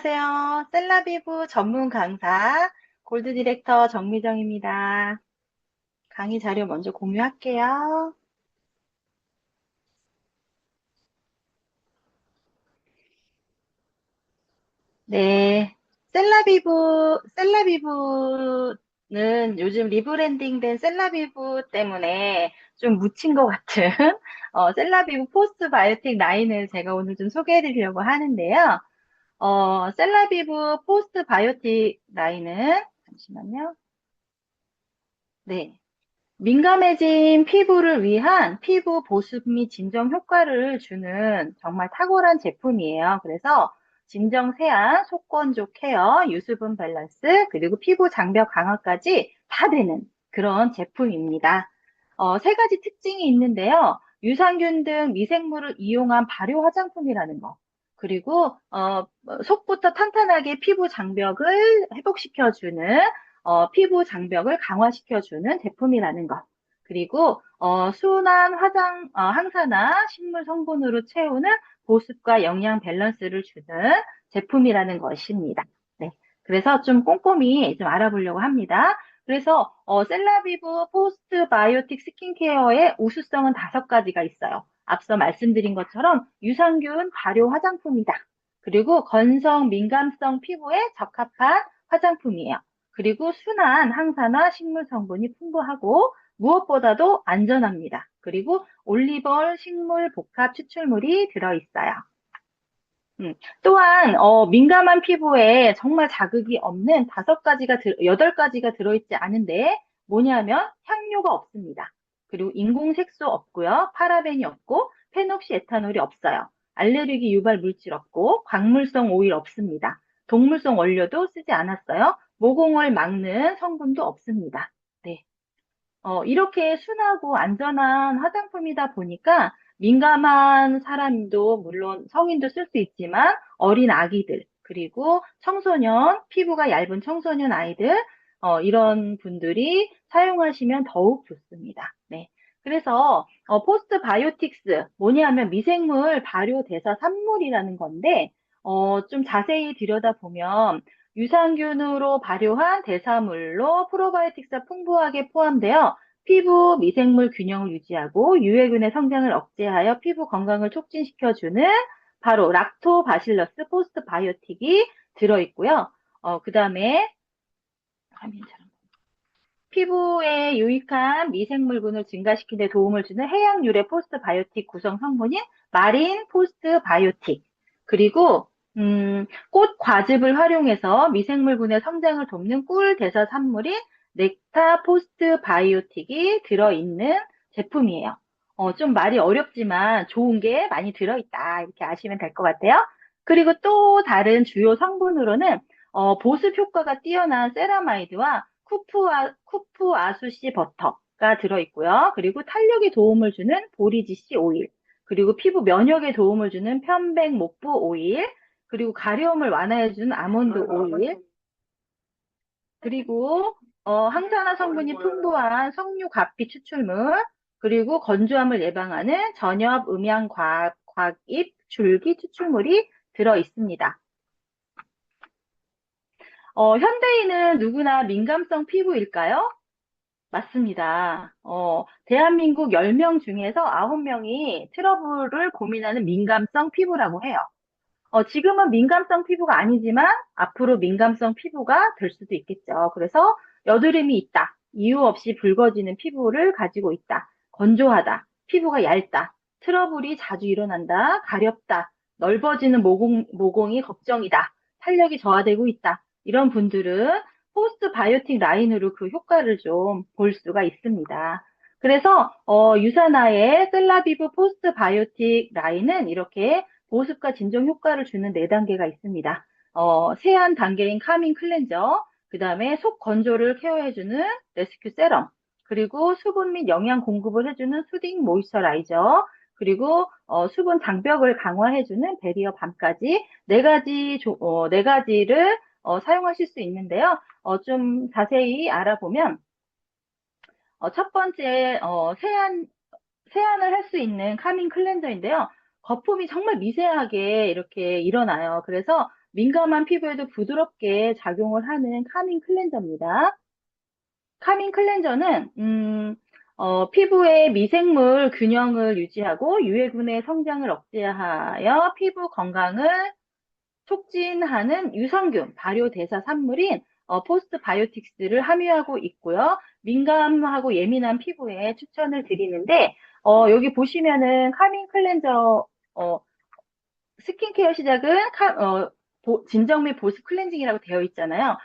안녕하세요. 셀라비브 전문 강사 골드 디렉터 정미정입니다. 강의 자료 먼저 공유할게요. 네. 셀라비브는 요즘 리브랜딩된 셀라비브 때문에 좀 묻힌 것 같은 셀라비브 포스트 바이오틱 라인을 제가 오늘 좀 소개해 드리려고 하는데요. 셀라비브 포스트 바이오틱 라인은 잠시만요. 네. 민감해진 피부를 위한 피부 보습 및 진정 효과를 주는 정말 탁월한 제품이에요. 그래서 진정 세안, 속건조 케어, 유수분 밸런스, 그리고 피부 장벽 강화까지 다 되는 그런 제품입니다. 세 가지 특징이 있는데요. 유산균 등 미생물을 이용한 발효 화장품이라는 거. 그리고 속부터 탄탄하게 피부 장벽을 회복시켜주는 피부 장벽을 강화시켜주는 제품이라는 것. 그리고 순한 항산화 식물 성분으로 채우는 보습과 영양 밸런스를 주는 제품이라는 것입니다. 네. 그래서 좀 꼼꼼히 좀 알아보려고 합니다. 그래서 셀라비브 포스트 바이오틱 스킨케어의 우수성은 5가지가 있어요. 앞서 말씀드린 것처럼 유산균 발효 화장품이다. 그리고 건성 민감성 피부에 적합한 화장품이에요. 그리고 순한 항산화 식물 성분이 풍부하고 무엇보다도 안전합니다. 그리고 올리벌 식물 복합 추출물이 들어있어요. 또한 민감한 피부에 정말 자극이 없는 8가지가 들어있지 않은데 뭐냐면 향료가 없습니다. 그리고 인공 색소 없고요. 파라벤이 없고 페녹시 에탄올이 없어요. 알레르기 유발 물질 없고 광물성 오일 없습니다. 동물성 원료도 쓰지 않았어요. 모공을 막는 성분도 없습니다. 네. 이렇게 순하고 안전한 화장품이다 보니까 민감한 사람도 물론 성인도 쓸 수 있지만 어린 아기들 그리고 청소년, 피부가 얇은 청소년 아이들 이런 분들이 사용하시면 더욱 좋습니다. 네. 그래서 포스트 바이오틱스 뭐냐면 미생물 발효 대사 산물이라는 건데 좀 자세히 들여다보면 유산균으로 발효한 대사물로 프로바이오틱스가 풍부하게 포함되어 피부 미생물 균형을 유지하고 유해균의 성장을 억제하여 피부 건강을 촉진시켜주는 바로 락토바실러스 포스트바이오틱이 들어있고요. 그 다음에 피부에 유익한 미생물군을 증가시키는 데 도움을 주는 해양 유래 포스트바이오틱 구성 성분인 마린 포스트바이오틱 그리고 꽃 과즙을 활용해서 미생물군의 성장을 돕는 꿀 대사 산물인 넥타 포스트바이오틱이 들어있는 제품이에요. 좀 말이 어렵지만 좋은 게 많이 들어있다 이렇게 아시면 될 것 같아요. 그리고 또 다른 주요 성분으로는 보습 효과가 뛰어난 세라마이드와 쿠프아수씨 버터가 들어있고요. 그리고 탄력에 도움을 주는 보리지씨 오일, 그리고 피부 면역에 도움을 주는 편백목부 오일, 그리고 가려움을 완화해주는 아몬드 오일, 그리고 항산화 성분이 풍부한 석류 가피 추출물, 그리고 건조함을 예방하는 전엽 음양 곽잎 줄기 추출물이 들어 있습니다. 현대인은 누구나 민감성 피부일까요? 맞습니다. 대한민국 10명 중에서 9명이 트러블을 고민하는 민감성 피부라고 해요. 지금은 민감성 피부가 아니지만 앞으로 민감성 피부가 될 수도 있겠죠. 그래서 여드름이 있다. 이유 없이 붉어지는 피부를 가지고 있다. 건조하다. 피부가 얇다. 트러블이 자주 일어난다. 가렵다. 넓어지는 모공이 걱정이다. 탄력이 저하되고 있다. 이런 분들은 포스트 바이오틱 라인으로 그 효과를 좀 볼 수가 있습니다. 그래서 유사나의 셀라비브 포스트 바이오틱 라인은 이렇게 보습과 진정 효과를 주는 4단계가 있습니다. 세안 단계인 카밍 클렌저, 그 다음에 속 건조를 케어해주는 레스큐 세럼, 그리고 수분 및 영양 공급을 해주는 수딩 모이스처라이저, 그리고 수분 장벽을 강화해주는 베리어 밤까지 네 가지를 사용하실 수 있는데요. 좀 자세히 알아보면 첫 번째 세안을 할 수 있는 카밍 클렌저인데요. 거품이 정말 미세하게 이렇게 일어나요. 그래서 민감한 피부에도 부드럽게 작용을 하는 카밍 클렌저입니다. 카밍 클렌저는 피부의 미생물 균형을 유지하고 유해군의 성장을 억제하여 피부 건강을 촉진하는 유산균, 발효대사 산물인 포스트바이오틱스를 함유하고 있고요. 민감하고 예민한 피부에 추천을 드리는데 여기 보시면은 카밍 클렌저 스킨케어 시작은 진정 및 보습 클렌징이라고 되어 있잖아요.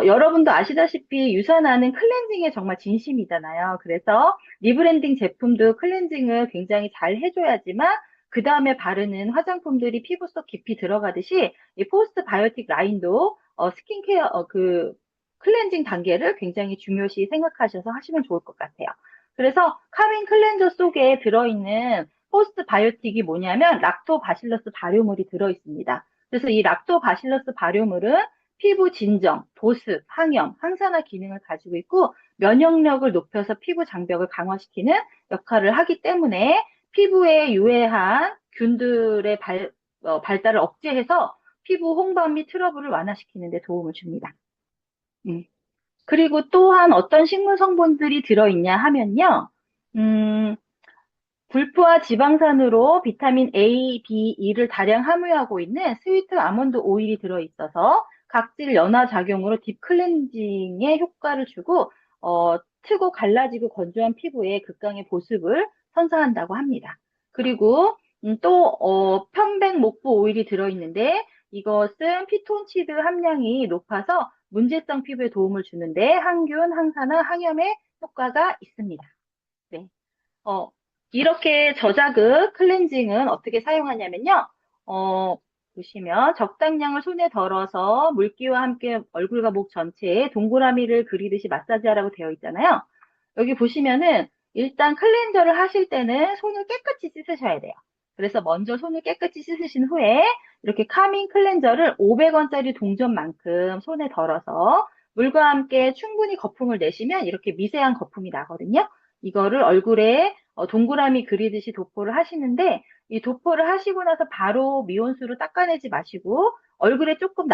여러분도 아시다시피 유산화는 클렌징에 정말 진심이잖아요. 그래서 리브랜딩 제품도 클렌징을 굉장히 잘 해줘야지만 그 다음에 바르는 화장품들이 피부 속 깊이 들어가듯이 이 포스트 바이오틱 라인도 스킨케어 그 클렌징 단계를 굉장히 중요시 생각하셔서 하시면 좋을 것 같아요. 그래서 카밍 클렌저 속에 들어있는 포스트 바이오틱이 뭐냐면 락토바실러스 발효물이 들어있습니다. 그래서 이 락토바실러스 발효물은 피부 진정, 보습, 항염, 항산화 기능을 가지고 있고 면역력을 높여서 피부 장벽을 강화시키는 역할을 하기 때문에 피부에 유해한 균들의 발달을 억제해서 피부 홍반 및 트러블을 완화시키는 데 도움을 줍니다. 그리고 또한 어떤 식물 성분들이 들어있냐 하면요. 음, 불포화 지방산으로 비타민 A, B, E를 다량 함유하고 있는 스위트 아몬드 오일이 들어있어서 각질 연화 작용으로 딥 클렌징에 효과를 주고 트고 갈라지고 건조한 피부에 극강의 보습을 선사한다고 합니다. 그리고 또 편백 목부 오일이 들어있는데 이것은 피톤치드 함량이 높아서 문제성 피부에 도움을 주는데 항균, 항산화, 항염에 효과가 있습니다. 네. 어, 이렇게 저자극 클렌징은 어떻게 사용하냐면요. 보시면 적당량을 손에 덜어서 물기와 함께 얼굴과 목 전체에 동그라미를 그리듯이 마사지하라고 되어 있잖아요. 여기 보시면은 일단 클렌저를 하실 때는 손을 깨끗이 씻으셔야 돼요. 그래서 먼저 손을 깨끗이 씻으신 후에 이렇게 카밍 클렌저를 500원짜리 동전만큼 손에 덜어서 물과 함께 충분히 거품을 내시면 이렇게 미세한 거품이 나거든요. 이거를 얼굴에 동그라미 그리듯이 도포를 하시는데 이 도포를 하시고 나서 바로 미온수로 닦아내지 마시고 얼굴에 조금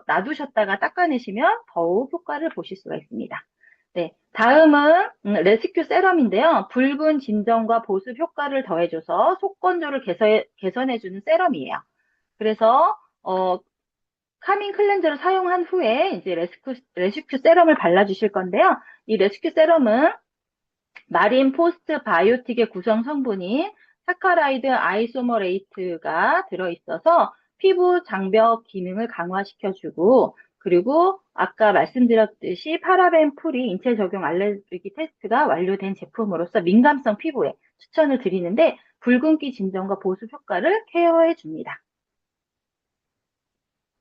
놔두셨다가 닦아내시면 더욱 효과를 보실 수가 있습니다. 네, 다음은 레스큐 세럼인데요. 붉은 진정과 보습 효과를 더해줘서 속 건조를 개선해주는 세럼이에요. 그래서 카밍 클렌저를 사용한 후에 이제 레스큐 세럼을 발라주실 건데요. 이 레스큐 세럼은 마린 포스트 바이오틱의 구성 성분인 사카라이드 아이소머레이트가 들어있어서 피부 장벽 기능을 강화시켜주고 그리고 아까 말씀드렸듯이 파라벤 프리 인체 적용 알레르기 테스트가 완료된 제품으로서 민감성 피부에 추천을 드리는데 붉은기 진정과 보습 효과를 케어해 줍니다.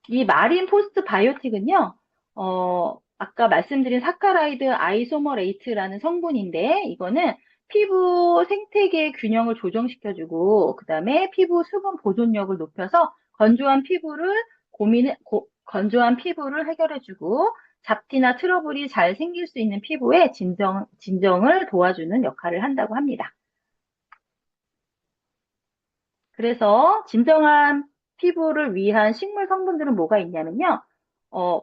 이 마린 포스트 바이오틱은요, 아까 말씀드린 사카라이드 아이소머레이트라는 성분인데, 이거는 피부 생태계 균형을 조정시켜주고, 그 다음에 피부 수분 보존력을 높여서 건조한 피부를 해결해주고, 잡티나 트러블이 잘 생길 수 있는 피부에 진정을 도와주는 역할을 한다고 합니다. 그래서 진정한 피부를 위한 식물 성분들은 뭐가 있냐면요. 어,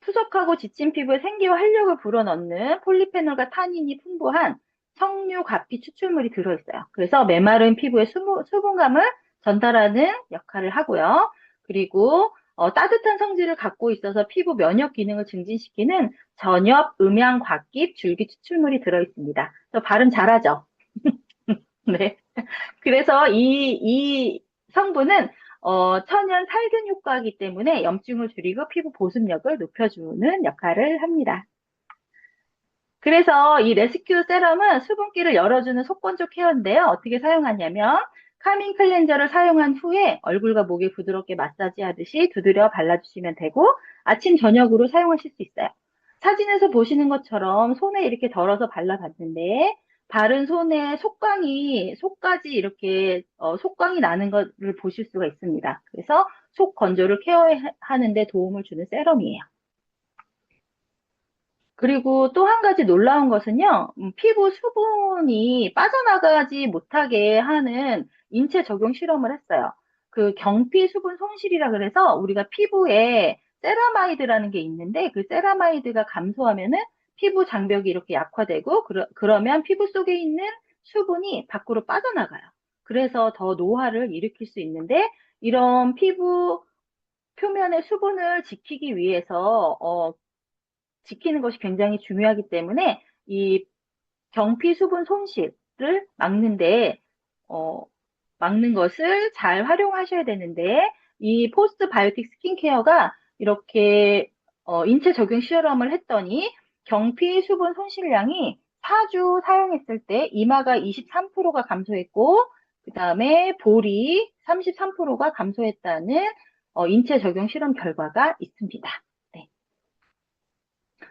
푸석하고 지친 피부에 생기와 활력을 불어넣는 폴리페놀과 타닌이 풍부한 석류 가피 추출물이 들어있어요. 그래서 메마른 피부에 수분감을 전달하는 역할을 하고요. 그리고 따뜻한 성질을 갖고 있어서 피부 면역 기능을 증진시키는 전엽, 음양, 곽깁, 줄기 추출물이 들어있습니다. 발음 잘하죠? 네. 그래서 이 성분은 천연 살균 효과이기 때문에 염증을 줄이고 피부 보습력을 높여주는 역할을 합니다. 그래서 이 레스큐 세럼은 수분기를 열어주는 속건조 케어인데요. 어떻게 사용하냐면 카밍 클렌저를 사용한 후에 얼굴과 목에 부드럽게 마사지하듯이 두드려 발라주시면 되고 아침, 저녁으로 사용하실 수 있어요. 사진에서 보시는 것처럼 손에 이렇게 덜어서 발라봤는데 바른 손에 속까지 이렇게 속광이 나는 것을 보실 수가 있습니다. 그래서 속 건조를 케어하는 데 도움을 주는 세럼이에요. 그리고 또 한 가지 놀라운 것은요, 피부 수분이 빠져나가지 못하게 하는 인체 적용 실험을 했어요. 그 경피 수분 손실이라 그래서 우리가 피부에 세라마이드라는 게 있는데 그 세라마이드가 감소하면은 피부 장벽이 이렇게 약화되고 그러면 피부 속에 있는 수분이 밖으로 빠져나가요. 그래서 더 노화를 일으킬 수 있는데 이런 피부 표면의 수분을 지키기 위해서 지키는 것이 굉장히 중요하기 때문에 이 경피 수분 손실을 막는데 어, 막는 것을 잘 활용하셔야 되는데 이 포스트 바이오틱 스킨케어가 이렇게 인체 적용 실험을 했더니 경피 수분 손실량이 4주 사용했을 때 이마가 23%가 감소했고 그 다음에 볼이 33%가 감소했다는 인체 적용 실험 결과가 있습니다. 네.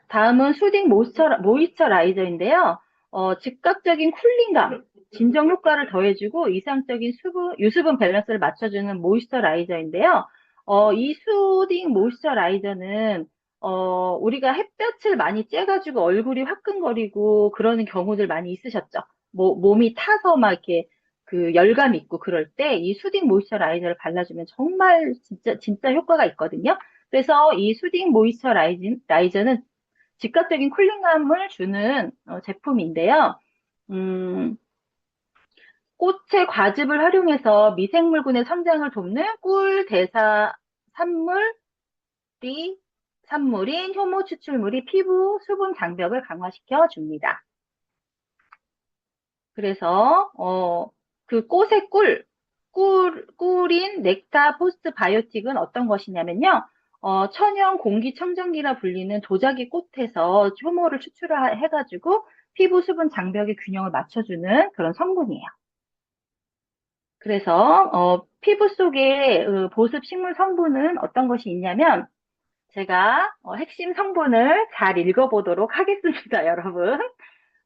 다음은 수딩 모이스처라이저인데요. 즉각적인 쿨링감, 진정 효과를 더해주고 이상적인 유수분 밸런스를 맞춰주는 모이스처라이저인데요. 이 수딩 모이스처라이저는 우리가 햇볕을 많이 쬐가지고 얼굴이 화끈거리고 그러는 경우들 많이 있으셨죠. 몸이 타서 막 이렇게 그 열감 있고 그럴 때 이 수딩 모이스처라이저를 발라주면 정말 진짜 효과가 있거든요. 그래서 이 수딩 모이스처라이저는 즉각적인 쿨링감을 주는 제품인데요. 음, 꽃의 과즙을 활용해서 미생물군의 성장을 돕는 꿀 대사 산물인 효모 추출물이 피부 수분 장벽을 강화시켜 줍니다. 그래서 그 꽃의 꿀인 넥타 포스트 바이오틱은 어떤 것이냐면요. 천연 공기청정기라 불리는 도자기 꽃에서 효모를 추출해가지고 피부 수분 장벽의 균형을 맞춰주는 그런 성분이에요. 그래서 피부 속에 보습 식물 성분은 어떤 것이 있냐면 제가 핵심 성분을 잘 읽어보도록 하겠습니다, 여러분.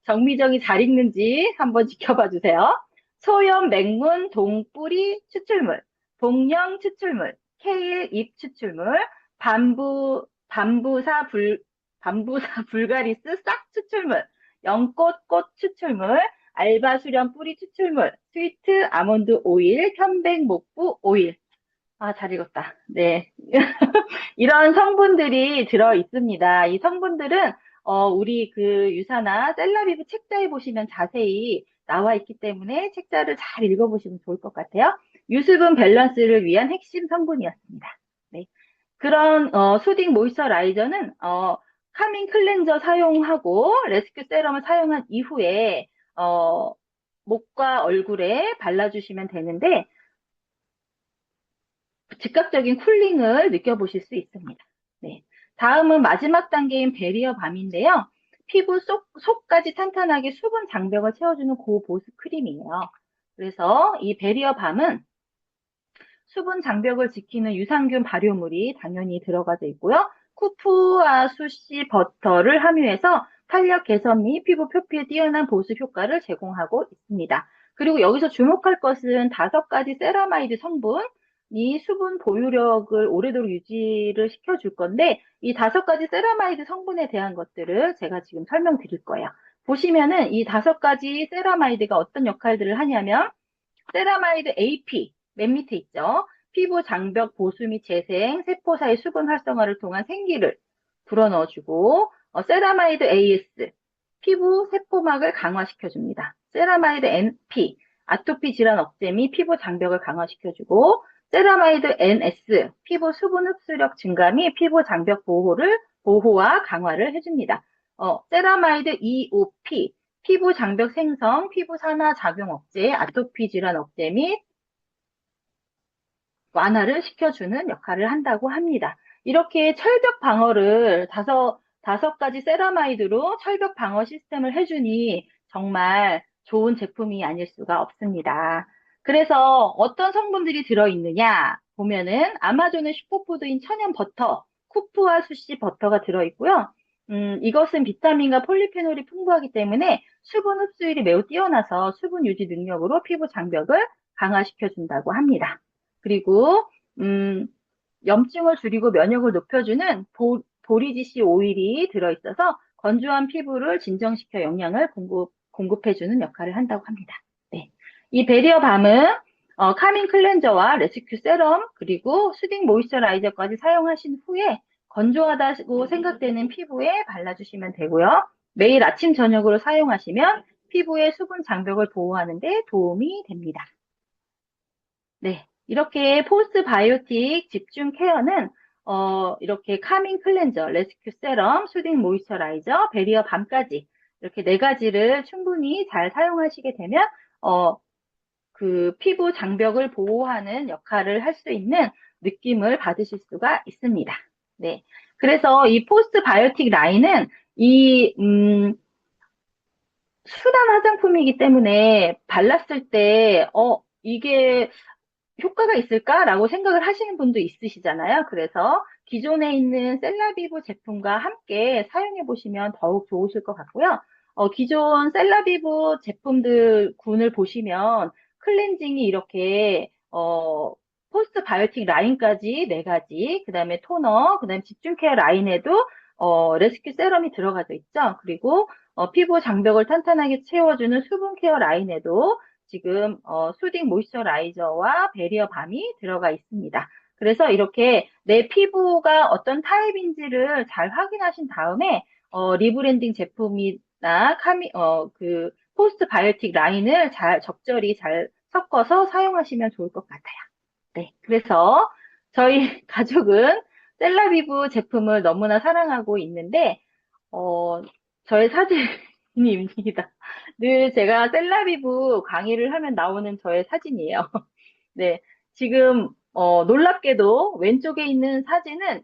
정미정이 잘 읽는지 한번 지켜봐 주세요. 소염 맹문 동뿌리 추출물, 동령 추출물, 케일 잎 추출물, 밤부사 불가리스 싹 추출물, 연꽃 꽃 추출물, 알바 수련 뿌리 추출물, 스위트 아몬드 오일, 편백 목부 오일. 아, 잘 읽었다. 네. 이런 성분들이 들어 있습니다. 이 성분들은 우리 그 유사나 셀러리브 책자에 보시면 자세히 나와 있기 때문에 책자를 잘 읽어보시면 좋을 것 같아요. 유수분 밸런스를 위한 핵심 성분이었습니다. 네. 그런 수딩 모이스처라이저는 카밍 클렌저 사용하고 레스큐 세럼을 사용한 이후에 목과 얼굴에 발라주시면 되는데 즉각적인 쿨링을 느껴보실 수 있습니다. 네. 다음은 마지막 단계인 베리어 밤인데요. 피부 속까지 탄탄하게 수분 장벽을 채워주는 고보습 크림이에요. 그래서 이 베리어 밤은 수분 장벽을 지키는 유산균 발효물이 당연히 들어가져 있고요. 쿠프아 수시 버터를 함유해서 탄력 개선 및 피부 표피에 뛰어난 보습 효과를 제공하고 있습니다. 그리고 여기서 주목할 것은 5가지 세라마이드 성분이 수분 보유력을 오래도록 유지를 시켜줄 건데 이 5가지 세라마이드 성분에 대한 것들을 제가 지금 설명드릴 거예요. 보시면은 이 5가지 세라마이드가 어떤 역할들을 하냐면 세라마이드 AP, 맨 밑에 있죠. 피부 장벽 보수 및 재생, 세포 사이 수분 활성화를 통한 생기를 불어넣어주고, 세라마이드 AS, 피부 세포막을 강화시켜줍니다. 세라마이드 NP, 아토피 질환 억제 및 피부 장벽을 강화시켜주고, 세라마이드 NS, 피부 수분 흡수력 증가 및 피부 장벽 보호와 강화를 해줍니다. 세라마이드 EOP, 피부 장벽 생성, 피부 산화 작용 억제, 아토피 질환 억제 및 완화를 시켜주는 역할을 한다고 합니다. 이렇게 철벽 방어를 다섯 가지 세라마이드로 철벽 방어 시스템을 해주니 정말 좋은 제품이 아닐 수가 없습니다. 그래서 어떤 성분들이 들어있느냐 보면은 아마존의 슈퍼푸드인 천연 버터, 쿠프와 수시 버터가 들어있고요. 이것은 비타민과 폴리페놀이 풍부하기 때문에 수분 흡수율이 매우 뛰어나서 수분 유지 능력으로 피부 장벽을 강화시켜준다고 합니다. 그리고 염증을 줄이고 면역을 높여주는 보리지씨 오일이 들어있어서 건조한 피부를 진정시켜 영양을 공급해주는 역할을 한다고 합니다. 네. 이 베리어 밤은 카밍 클렌저와 레스큐 세럼, 그리고 수딩 모이스처라이저까지 사용하신 후에 건조하다고 생각되는 피부에 발라주시면 되고요. 매일 아침, 저녁으로 사용하시면 피부의 수분 장벽을 보호하는 데 도움이 됩니다. 네. 이렇게 포스트 바이오틱 집중 케어는 이렇게 카밍 클렌저, 레스큐 세럼, 수딩 모이스처라이저, 베리어 밤까지 이렇게 네 가지를 충분히 잘 사용하시게 되면 어, 그 피부 장벽을 보호하는 역할을 할 수 있는 느낌을 받으실 수가 있습니다. 네. 그래서 이 포스트 바이오틱 라인은 이 순한 화장품이기 때문에 발랐을 때 이게 효과가 있을까라고 생각을 하시는 분도 있으시잖아요. 그래서 기존에 있는 셀라비브 제품과 함께 사용해 보시면 더욱 좋으실 것 같고요. 기존 셀라비브 제품들 군을 보시면 클렌징이 이렇게 포스트 바이오틱 라인까지 네 가지, 그 다음에 토너, 그 다음에 집중 케어 라인에도 레스큐 세럼이 들어가져 있죠. 그리고 피부 장벽을 탄탄하게 채워주는 수분 케어 라인에도 지금 수딩 모이스처라이저와 베리어 밤이 들어가 있습니다. 그래서 이렇게 내 피부가 어떤 타입인지를 잘 확인하신 다음에 리브랜딩 제품이나 그 포스트 바이오틱 라인을 잘 적절히 잘 섞어서 사용하시면 좋을 것 같아요. 네, 그래서 저희 가족은 셀라비브 제품을 너무나 사랑하고 있는데 어, 저의 사진입니다. 늘 제가 셀라비브 강의를 하면 나오는 저의 사진이에요. 네. 지금, 놀랍게도 왼쪽에 있는 사진은,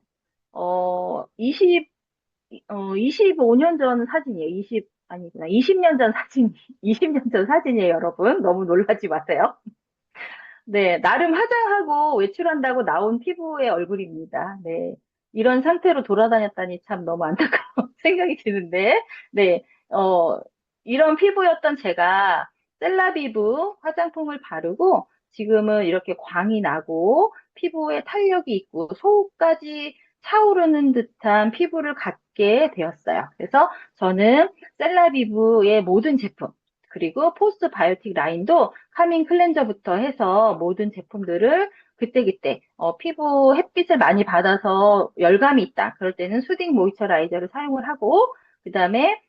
25년 전 사진이에요. 아니구나. 20년 전 사진, 20년 전 사진이에요, 여러분. 너무 놀라지 마세요. 네, 나름 화장하고 외출한다고 나온 피부의 얼굴입니다. 네. 이런 상태로 돌아다녔다니 참 너무 안타까운 생각이 드는데, 네, 이런 피부였던 제가 셀라비브 화장품을 바르고 지금은 이렇게 광이 나고 피부에 탄력이 있고 속까지 차오르는 듯한 피부를 갖게 되었어요. 그래서 저는 셀라비브의 모든 제품, 그리고 포스트 바이오틱 라인도 카밍 클렌저부터 해서 모든 제품들을 그때그때 피부 햇빛을 많이 받아서 열감이 있다. 그럴 때는 수딩 모이스처라이저를 사용을 하고 그다음에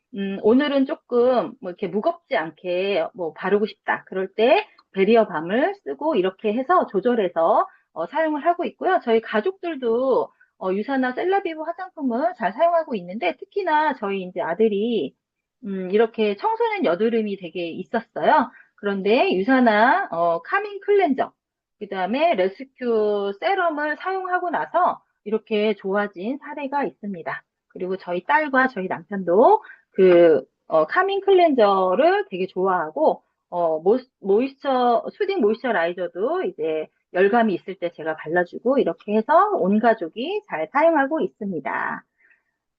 오늘은 조금 뭐 이렇게 무겁지 않게 뭐 바르고 싶다. 그럴 때 베리어 밤을 쓰고 이렇게 해서 조절해서 사용을 하고 있고요. 저희 가족들도 유사나 셀라비브 화장품을 잘 사용하고 있는데 특히나 저희 이제 아들이 이렇게 청소년 여드름이 되게 있었어요. 그런데 유사나 카밍 클렌저, 그 다음에 레스큐 세럼을 사용하고 나서 이렇게 좋아진 사례가 있습니다. 그리고 저희 딸과 저희 남편도 그 카밍 클렌저를 되게 좋아하고 수딩 모이스처라이저도 이제 열감이 있을 때 제가 발라주고 이렇게 해서 온 가족이 잘 사용하고 있습니다.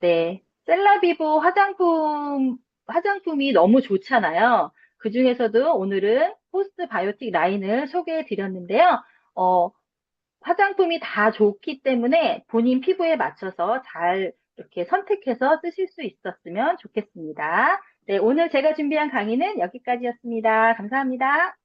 네. 셀라비브 화장품이 너무 좋잖아요. 그 중에서도 오늘은 포스트 바이오틱 라인을 소개해 드렸는데요. 어, 화장품이 다 좋기 때문에 본인 피부에 맞춰서 잘 이렇게 선택해서 쓰실 수 있었으면 좋겠습니다. 네, 오늘 제가 준비한 강의는 여기까지였습니다. 감사합니다.